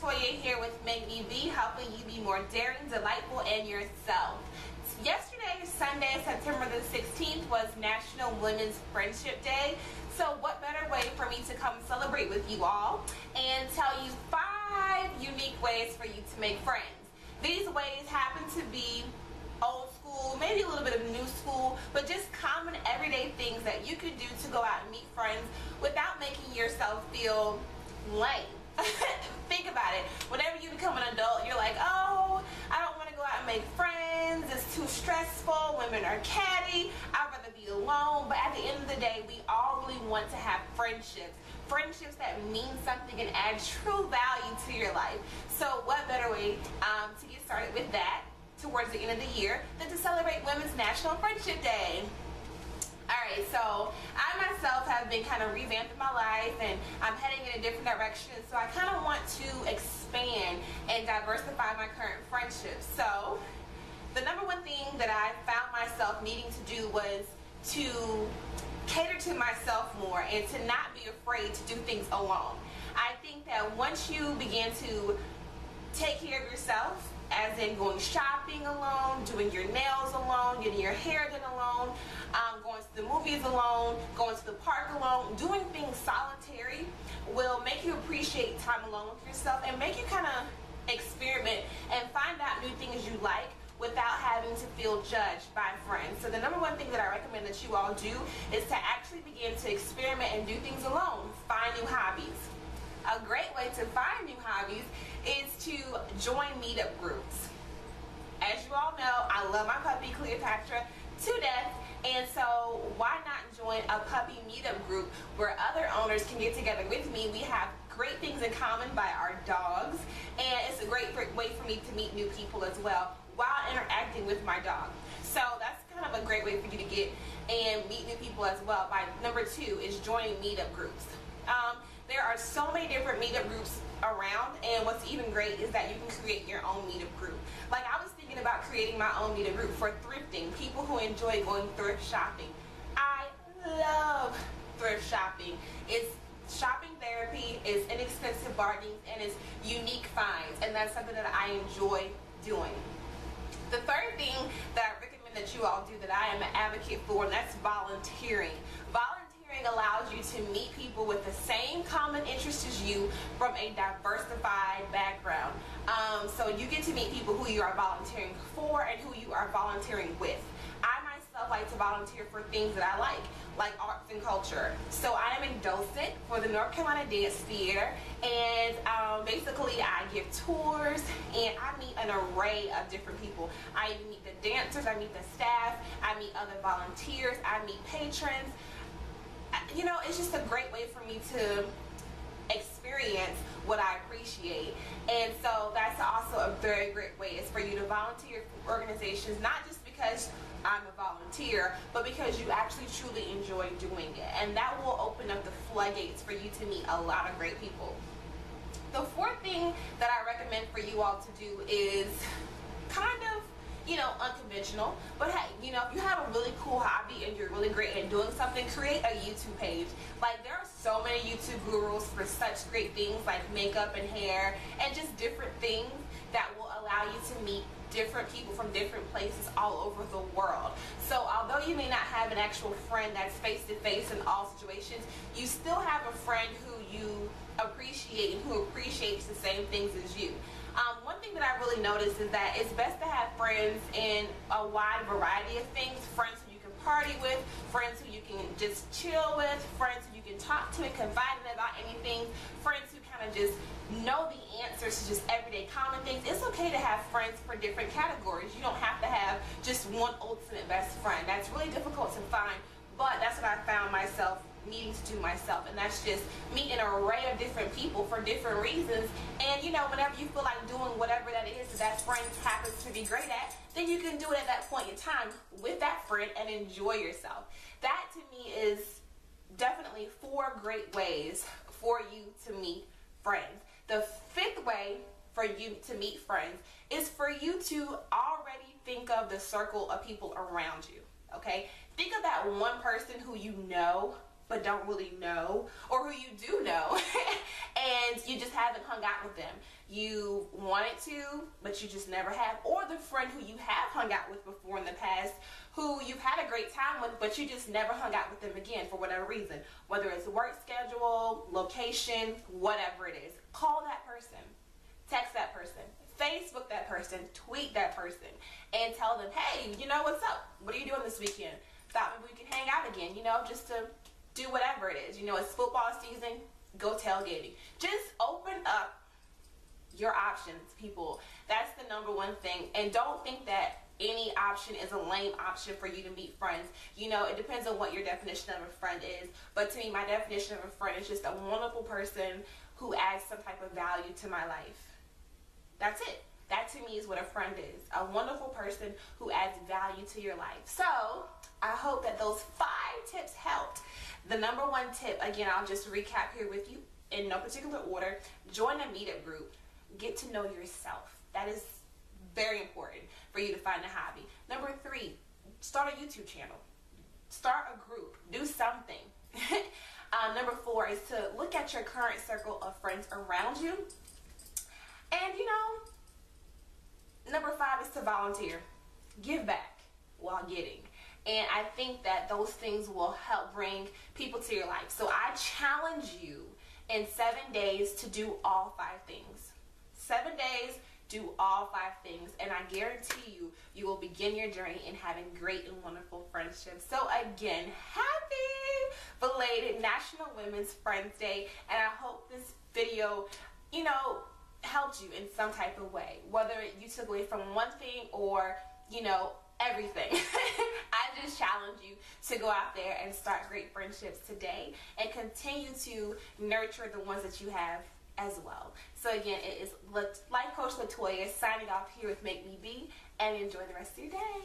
Toya here with Make Me Be, helping you be more daring, delightful, and yourself. Yesterday, Sunday, September the 16th, was National Women's Friendship Day. So what better way for me to come celebrate with you all and tell you 5 unique ways for you to make friends. These ways happen to be old school, maybe a little bit of new school, but just common everyday things that you could do to go out and meet friends without making yourself feel lame. Think about it. Whenever you become an adult, you're like, oh, I don't want to go out and make friends. It's too stressful. Women are catty. I'd rather be alone. But at the end of the day, we all really want to have friendships. Friendships that mean something and add true value to your life. So what better way to get started with that towards the end of the year than to celebrate Women's National Friendship Day? Alright, so I myself have been kind of revamping my life and I'm heading in a different direction, so I kind of want to expand and diversify my current friendships. So the number one thing that I found myself needing to do was to cater to myself more and to not be afraid to do things alone. I think that once you begin to take care of yourself, as in going shopping alone, doing your nails alone, getting your hair done alone, going to the movies alone, going to the park alone, doing things solitary will make you appreciate time alone with yourself and make you kind of experiment and find out new things you like without having to feel judged by friends. So the number one thing that I recommend that you all do is to actually begin to experiment and do things alone. Find new hobbies. A great way to find new hobbies is to join meetup groups. As you all know, I love my puppy Cleopatra to death, and so why not join a puppy meetup group where other owners can get together with me. We have great things in common by our dogs, and it's a great way for me to meet new people as well while interacting with my dog. So that's kind of a great way for you to get and meet new people as well. Number 2 is joining meetup groups. There are so many different meetup groups around, and what's even great is that you can create your own meetup group. Like, I was thinking about creating my own meetup group for thrifting, people who enjoy going thrift shopping. I love thrift shopping. It's shopping therapy, it's inexpensive bargains, and it's unique finds, and that's something that I enjoy doing. The third thing that I recommend that you all do that I am an advocate for, and that's volunteering. Volunteering allows you to meet people with the same common interest as you from a diversified background. So you get to meet people who you are volunteering for and who you are volunteering with. I myself like to volunteer for things that I like arts and culture. So I am a docent for the North Carolina Dance Theater, and basically I give tours and I meet an array of different people. I meet the dancers, I meet the staff, I meet other volunteers, I meet patrons. You know, it's just a great way for me to experience what I appreciate. And so that's also a very great way, is for you to volunteer for organizations, not just because I'm a volunteer, but because you actually truly enjoy doing it. And that will open up the floodgates for you to meet a lot of great people. The fourth thing that I recommend for you all to do is kind of, you know, unconventional, but hey, you know, if you have a really cool hobby and you're really great at doing something, create a YouTube page. Like, there are so many YouTube gurus for such great things like makeup and hair and just different things that will allow you to meet different people from different places all over the world. So although you may not have an actual friend that's face to face in all situations, you still have a friend who you appreciate and who appreciates the same things as you. One thing that I really noticed is that it's best to have friends in a wide variety of things. Friends who you can party with, friends who you can just chill with, friends who you can talk to and confide in about anything, friends who kind of just know the answers to just everyday common things. It's okay to have friends for different categories. You don't have to have just one ultimate best friend. That's really difficult to find, but that's what I found myself needing to do myself, and that's just meet an array of different people for different reasons. And you know, whenever you feel like doing whatever that is that friend happens to be great at, then you can do it at that point in time with that friend and enjoy yourself. That to me is definitely 4 great ways for you to meet friends. The 5th way for you to meet friends is for you to already think of the circle of people around you. Okay, think of that one person who you know but don't really know, or who you do know, and you just haven't hung out with them. You wanted to, but you just never have. Or the friend who you have hung out with before in the past, who you've had a great time with, but you just never hung out with them again for whatever reason. Whether it's work schedule, location, whatever it is. Call that person. Text that person. Facebook that person. Tweet that person. And tell them, hey, you know, what's up? What are you doing this weekend? Thought maybe we can hang out again, you know, just to do whatever it is. You know, it's football season. Go tailgating. Just open up your options, people. That's the number one thing. And don't think that any option is a lame option for you to meet friends. You know, it depends on what your definition of a friend is. But to me, my definition of a friend is just a wonderful person who adds some type of value to my life. That's it. That to me is what a friend is. A wonderful person who adds value to your life. So, I hope that those 5 tips helped. The number one tip, again, I'll just recap here with you in no particular order. Join a meetup group. Get to know yourself. That is very important for you to find a hobby. Number 3, start a YouTube channel. Start a group. Do something. Number 4 is to look at your current circle of friends around you. And, you know, number 5 is to volunteer. Give back while getting. And I think that those things will help bring people to your life. So I challenge you in 7 days to do all 5 things. 7 days, do all 5 things. And I guarantee you, you will begin your journey in having great and wonderful friendships. So again, happy belated National Women's Friends Day. And I hope this video, you know, helped you in some type of way. Whether you took away from one thing or, you know, everything. I just challenge you to go out there and start great friendships today and continue to nurture the ones that you have as well. So again, it is Life Coach Latoya signing off here with Make Me Be, and enjoy the rest of your day.